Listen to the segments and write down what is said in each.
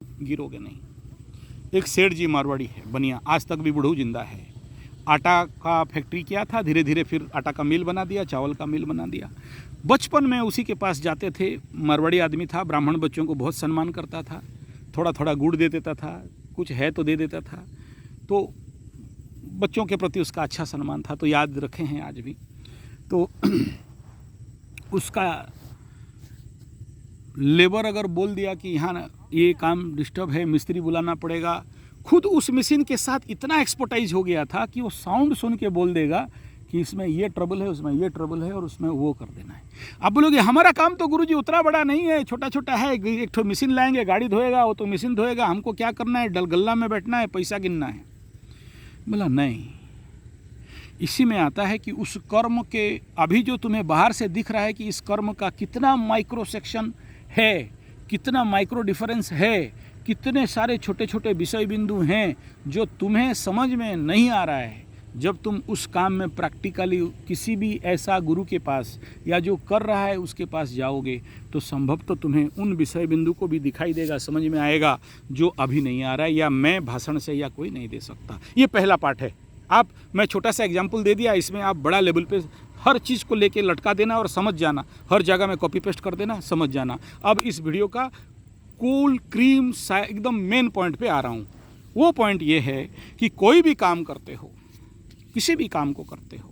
गिरोगे नहीं। एक सेठ जी मारवाड़ी है, बनिया, आज तक भी बूढ़ू जिंदा है। आटा का फैक्ट्री किया था, धीरे धीरे फिर आटा का मिल बना दिया, चावल का मिल बना दिया। बचपन में उसी के पास जाते थे, मारवाड़ी आदमी था, ब्राह्मण बच्चों को बहुत सम्मान करता था, थोड़ा थोड़ा गुड़ दे देता था, कुछ है तो दे देता था, तो बच्चों के प्रति उसका अच्छा सम्मान था, तो याद रखे हैं आज भी। तो उसका लेबर अगर बोल दिया कि यहाँ ये काम डिस्टर्ब है, मिस्त्री बुलाना पड़ेगा, खुद उस मशीन के साथ इतना एक्सपर्टाइज हो गया था कि वो साउंड सुन के बोल देगा कि इसमें ये ट्रबल है, उसमें ये ट्रबल है और उसमें वो कर देना है। आप बोलोगे हमारा काम तो गुरुजी उतना बड़ा नहीं है, छोटा छोटा है, एक ठो मशीन लाएंगे, गाड़ी धोएगा, वो तो मशीन धोएगा, हमको क्या करना है, गल्ला में बैठना है, पैसा गिनना है। बोला नहीं, इसी में आता है कि उस कर्म के अभी जो तुम्हें बाहर से दिख रहा है कि इस कर्म का कितना माइक्रो सेक्शन है, कितना माइक्रो डिफरेंस है, कितने सारे छोटे छोटे विषय बिंदु हैं जो तुम्हें समझ में नहीं आ रहा है। जब तुम उस काम में प्रैक्टिकली किसी भी ऐसा गुरु के पास या जो कर रहा है उसके पास जाओगे तो संभव तो तुम्हें उन विषय बिंदु को भी दिखाई देगा, समझ में आएगा जो अभी नहीं आ रहा है या मैं भाषण से या कोई नहीं दे सकता। ये पहला पार्ट है। मैं छोटा सा एग्जाम्पल दे दिया, इसमें आप बड़ा लेवल पे हर चीज़ को लेके लटका देना और समझ जाना, हर जगह में कॉपी पेस्ट कर देना, समझ जाना। अब इस वीडियो का कूल क्रीम एकदम मेन पॉइंट पे आ रहा हूँ। वो पॉइंट ये है कि कोई भी काम करते हो, किसी भी काम को करते हो,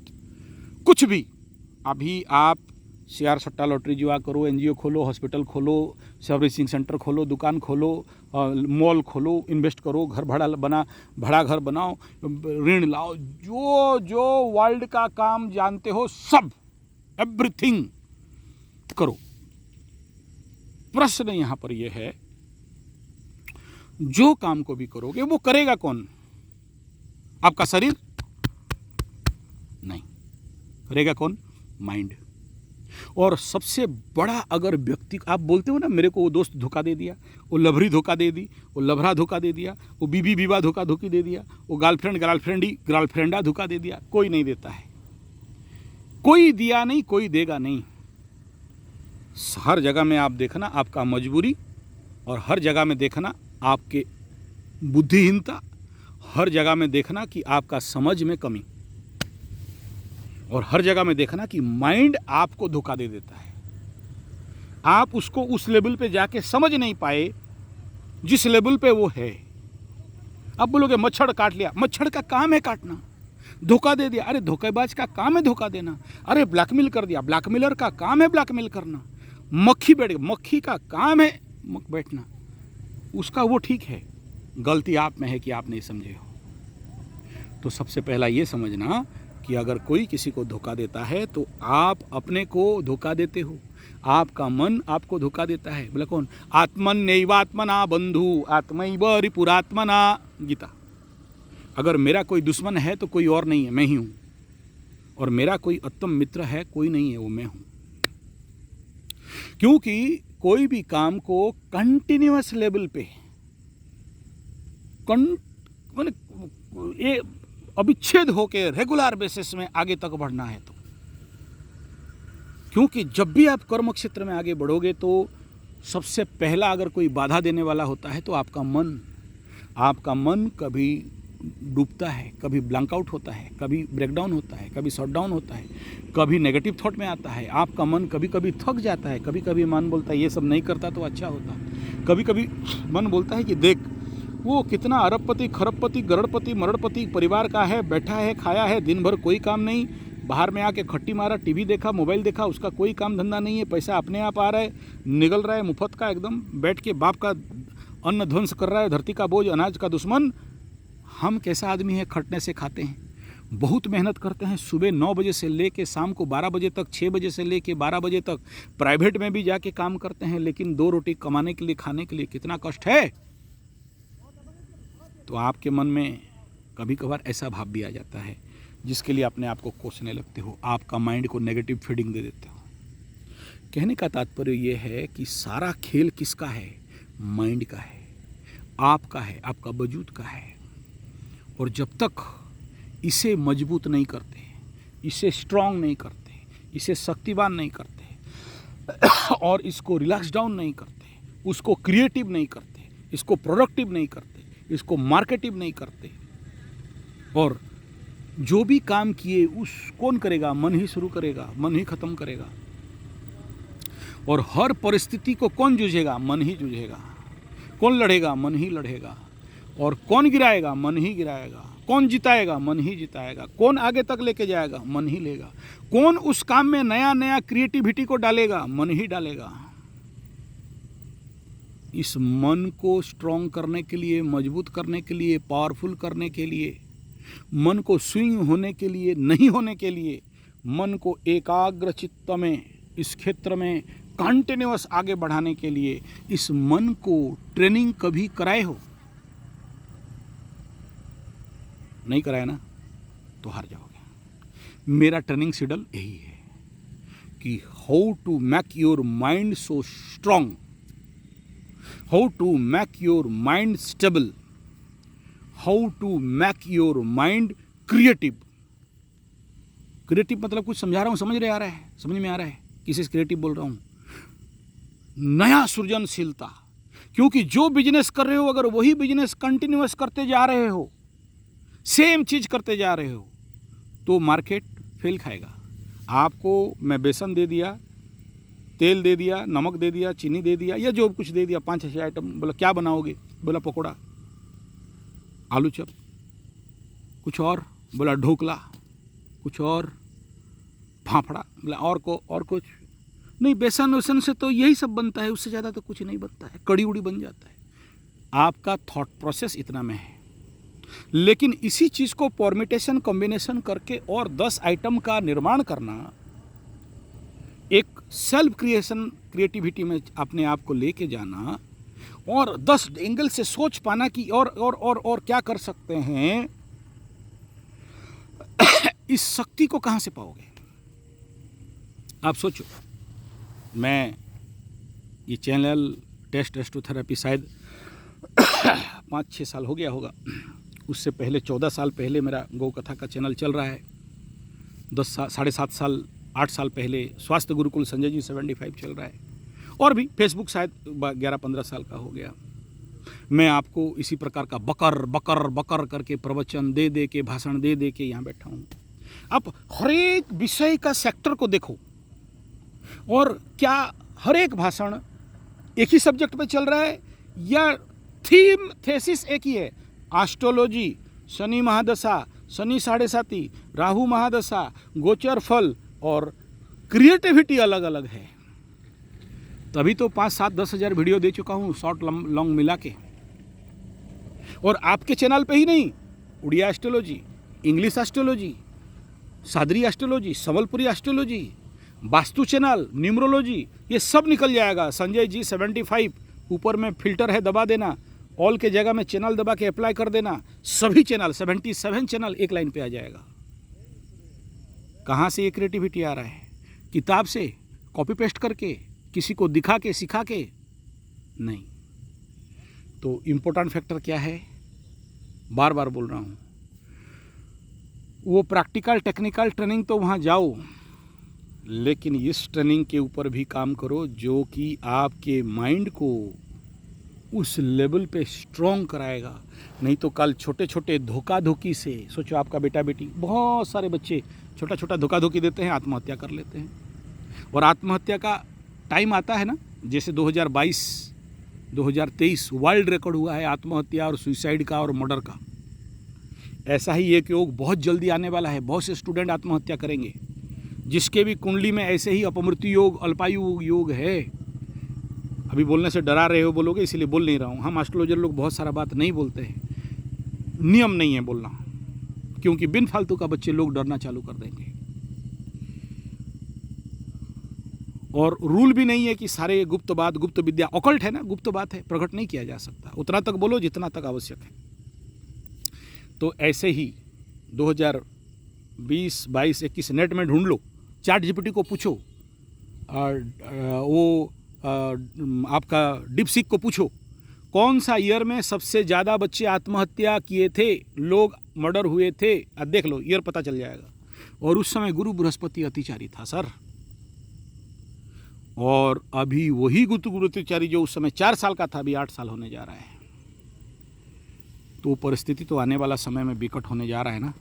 कुछ भी, अभी आप शेयर सट्टा लॉटरी जुआ करो, एनजीओ खोलो, हॉस्पिटल खोलो, सर्विसिंग सेंटर खोलो, दुकान खोलो, मॉल खोलो, इन्वेस्ट करो, घर भाड़ा घर बनाओ, ऋण लाओ, जो जो वर्ल्ड का काम जानते हो सब, एवरीथिंग करो। प्रश्न यहाँ पर यह है, जो काम को भी करोगे वो करेगा कौन? आपका शरीर नहीं, करेगा कौन? माइंड। और सबसे बड़ा अगर व्यक्ति, आप बोलते हो ना मेरे को वो दोस्त धोखा दे दिया, वो लभरी धोखा दे दी, वो लभरा धोखा दे दिया, वो बीबी विवाह धोखी दे दिया, वो गर्लफ्रेंडा धोखा दे दिया, कोई नहीं देता है, कोई दिया नहीं, कोई देगा नहीं। हर जगह में आप देखना आपका मजबूरी, और हर जगह में देखना आपके बुद्धिहीनता, हर जगह में देखना कि आपका समझ में कमी, और हर जगह में देखना कि माइंड आपको धोखा दे देता है। आप उसको उस लेवल पे जाके समझ नहीं पाए जिस लेवल पे वो है। अब बोलोगे मच्छर काट लिया, मच्छर का काम है काटना, धोखा दे दिया, अरे धोखेबाज का काम है धोखा देना, अरे ब्लैकमेल कर दिया, ब्लैकमेलर का काम है ब्लैकमेल करना, मक्खी बैठ गई, मक्खी का काम है बैठना, उसका वो ठीक है, गलती आप में है कि आप नहीं समझे हो। तो सबसे पहला ये समझना कि अगर कोई किसी को धोखा देता है तो आप अपने को धोखा देते हो, आपका मन आपको धोखा देता है। बोला कौन? आत्मन नैवात्मना बंधु आत्मैव रिपुरात्मना, गीता। अगर मेरा कोई दुश्मन है तो कोई और नहीं है, मैं ही हूँ, और मेरा कोई उत्तम मित्र है कोई नहीं है, वो मैं हूँ। क्योंकि कोई भी काम को कंटिन्यूअस लेवल पे ये अविच्छेद होकर रेगुलर बेसिस में आगे तक बढ़ना है तो, क्योंकि जब भी आप कर्म क्षेत्र में आगे बढ़ोगे तो सबसे पहला अगर कोई बाधा देने वाला होता है तो आपका मन कभी डूबता है, कभी ब्लैंक आउट होता है, कभी ब्रेकडाउन होता है, कभी शटडाउन होता है, कभी नेगेटिव थॉट में आता है, आपका मन कभी कभी थक जाता है, कभी कभी मन बोलता है ये सब नहीं करता तो अच्छा होता, कभी कभी मन बोलता है कि देख वो कितना अरबपति, खरबपति, गरड़पति, मरड़पति परिवार का है, बैठा है, खाया है, दिन भर कोई काम नहीं, बाहर में आके खट्टी मारा, टीवी देखा, मोबाइल देखा, उसका कोई काम धंधा नहीं है, पैसा अपने आप आ रहा है, निगल रहा है मुफ्त का, एकदम बैठ के बाप का अन्न ध्वंस कर रहा है, धरती का बोझ, अनाज का दुश्मन। हम कैसा आदमी है? खटने से खाते हैं, बहुत मेहनत करते हैं, सुबह 9 बजे से लेके शाम को 12 बजे तक, 6 बजे से लेके 12 बजे तक प्राइवेट में भी जाके काम करते हैं, लेकिन 2 रोटी कमाने के लिए, खाने के लिए कितना कष्ट है। तो आपके मन में कभी कभार ऐसा भाव भी आ जाता है जिसके लिए अपने आप को कोसने लगते हो, आपका माइंड को नेगेटिव फीडिंग दे देते हो। कहने का तात्पर्य ये है कि सारा खेल किसका है? माइंड का है, आपका है, आपका वजूद का है। और जब तक इसे मजबूत नहीं करते, इसे स्ट्रांग नहीं करते, इसे शक्तिवान नहीं करते और इसको रिलैक्स डाउन नहीं करते, उसको क्रिएटिव नहीं करते, इसको प्रोडक्टिव नहीं करते, इसको मार्केटिव नहीं करते। और जो भी काम किए उस कौन करेगा? मन ही शुरू करेगा, मन ही खत्म करेगा। और हर परिस्थिति को कौन जूझेगा? मन ही जूझेगा। कौन लड़ेगा? मन ही लड़ेगा। और कौन गिराएगा? मन ही गिराएगा। कौन जिताएगा? मन ही जिताएगा। कौन आगे तक लेके जाएगा? मन ही लेगा। कौन उस काम में नया नया क्रिएटिविटी को डालेगा? मन ही डालेगा। इस मन को स्ट्रॉन्ग करने के लिए, मजबूत करने के लिए, पावरफुल करने के लिए, मन को स्विंग होने के लिए, नहीं होने के लिए, मन को एकाग्र चित्त में इस क्षेत्र में कंटिन्यूअस आगे बढ़ाने के लिए इस मन को ट्रेनिंग कभी कराए हो? नहीं कराया ना, तो हार जाओगे। मेरा ट्रेनिंग शेड्यूल यही है कि how to make your mind so strong, how to make your mind stable, how to make your mind creative. Creative मतलब कुछ समझा रहा हूँ, समझ में आ रहा है किसी से क्रिएटिव बोल रहा हूँ? नया सृजनशीलता। क्योंकि जो बिजनेस कर रहे हो, अगर वही बिजनेस कंटिन्यूअस करते जा रहे हो, सेम चीज़ करते जा रहे हो, तो मार्केट फेल खाएगा। आपको मैं बेसन दे दिया, तेल दे दिया, नमक दे दिया, चीनी दे दिया, या जो कुछ दे दिया, 5-6 आइटम, बोला क्या बनाओगे? बोला पकोड़ा, आलू चप, कुछ और, बोला ढोकला, कुछ और, फाफड़ा, बोला और कुछ नहीं। बेसन वेसन से तो यही सब बनता है, उससे ज़्यादा तो कुछ नहीं बनता है। कड़ी उड़ी बन जाता है। आपका थॉट प्रोसेस इतना में है। लेकिन इसी चीज़ को परम्यूटेशन कॉम्बिनेशन करके और 10 आइटम का निर्माण करना, एक सेल्फ क्रिएटिविटी में अपने आप को लेके जाना और 10 एंगल से सोच पाना कि और क्या कर सकते हैं, इस शक्ति को कहाँ से पाओगे? आप सोचो। मैं ये चैनल टेस्टोथेरेपी शायद 5-6 साल हो गया होगा। उससे पहले 14 साल पहले मेरा गौ कथा का चैनल चल रहा है। 7.5 साल 8 साल पहले स्वास्थ्य गुरुकुल संजय जी 75 चल रहा है। और भी फेसबुक शायद 11-15 साल का हो गया। मैं आपको इसी प्रकार का बकर बकर बकर करके प्रवचन दे के, भाषण दे के यहाँ बैठा हूँ। आप हर एक विषय का सेक्टर को देखो, और क्या हर एक भाषण एक ही सब्जेक्ट पे चल रहा है या थीसिस एक ही है? एस्ट्रोलॉजी, शनि महादशा, शनि 7.5, राहु महादशा, गोचर फल और क्रिएटिविटी अलग अलग है। तभी तो 5-7-10 हज़ार वीडियो दे चुका हूँ, शॉर्ट लॉन्ग मिला के। और आपके चैनल पे ही नहीं, Odia astrology, English astrology, Sadri astrology, Sambalpuri astrology, Vastu channel, numerology, ये सब निकल जाएगा। संजय जी 75 ऊपर में फिल्टर है, दबा देना, ऑल के जगह में चैनल दबा के अप्लाई कर देना, सभी चैनल 77 चैनल एक लाइन पे आ जाएगा। कहाँ से ये क्रिएटिविटी आ रहा है? किताब से कॉपी पेस्ट करके, किसी को दिखा के, सिखा के? नहीं। तो इम्पोर्टेंट फैक्टर क्या है? बार बार बोल रहा हूँ, वो प्रैक्टिकल टेक्निकल ट्रेनिंग तो वहाँ जाओ, लेकिन इस ट्रेनिंग के ऊपर भी काम करो जो कि आपके माइंड को उस लेवल पे स्ट्रॉन्ग कराएगा। नहीं तो कल छोटे छोटे धोखा धोखी से, सोचो आपका बेटा बेटी, बहुत सारे बच्चे छोटा छोटा धोखा धोखी देते हैं, आत्महत्या कर लेते हैं। और आत्महत्या का टाइम आता है ना, जैसे 2022 2023 वर्ल्ड रिकॉर्ड हुआ है आत्महत्या और सुसाइड का और मर्डर का। ऐसा ही एक योग बहुत जल्दी आने वाला है। बहुत से स्टूडेंट आत्महत्या करेंगे, जिसके भी कुंडली में ऐसे ही अपमृत्यु योग, अल्पायु योग है। अभी बोलने से डरा रहे हो बोलोगे, इसीलिए बोल नहीं रहा हूँ। हम एस्ट्रोलॉजर लोग बहुत सारा बात नहीं बोलते हैं, नियम नहीं है बोलना, क्योंकि बिन फालतू का बच्चे लोग डरना चालू कर देंगे। और रूल भी नहीं है कि सारे गुप्त बात, गुप्त विद्या, ऑकल्ट है ना, गुप्त बात है, प्रकट नहीं किया जा सकता। उतना तक बोलो जितना तक आवश्यक है। तो ऐसे ही 2020, 22, 21 नेट में ढूंढ लो, चैट जीपीटी को पूछो, वो आपका डिपसीक को पूछो, कौन सा ईयर में सबसे ज़्यादा बच्चे आत्महत्या किए थे, लोग मर्डर हुए थे, देख लो, ईयर पता चल जाएगा। और उस समय गुरु बृहस्पति अतिचारी था सर। और अभी वही गुरु अतिचारी जो उस समय 4 साल का था, अभी 8 साल होने जा रहा है। तो परिस्थिति तो आने वाला समय में विकट होने जा रहा है ना।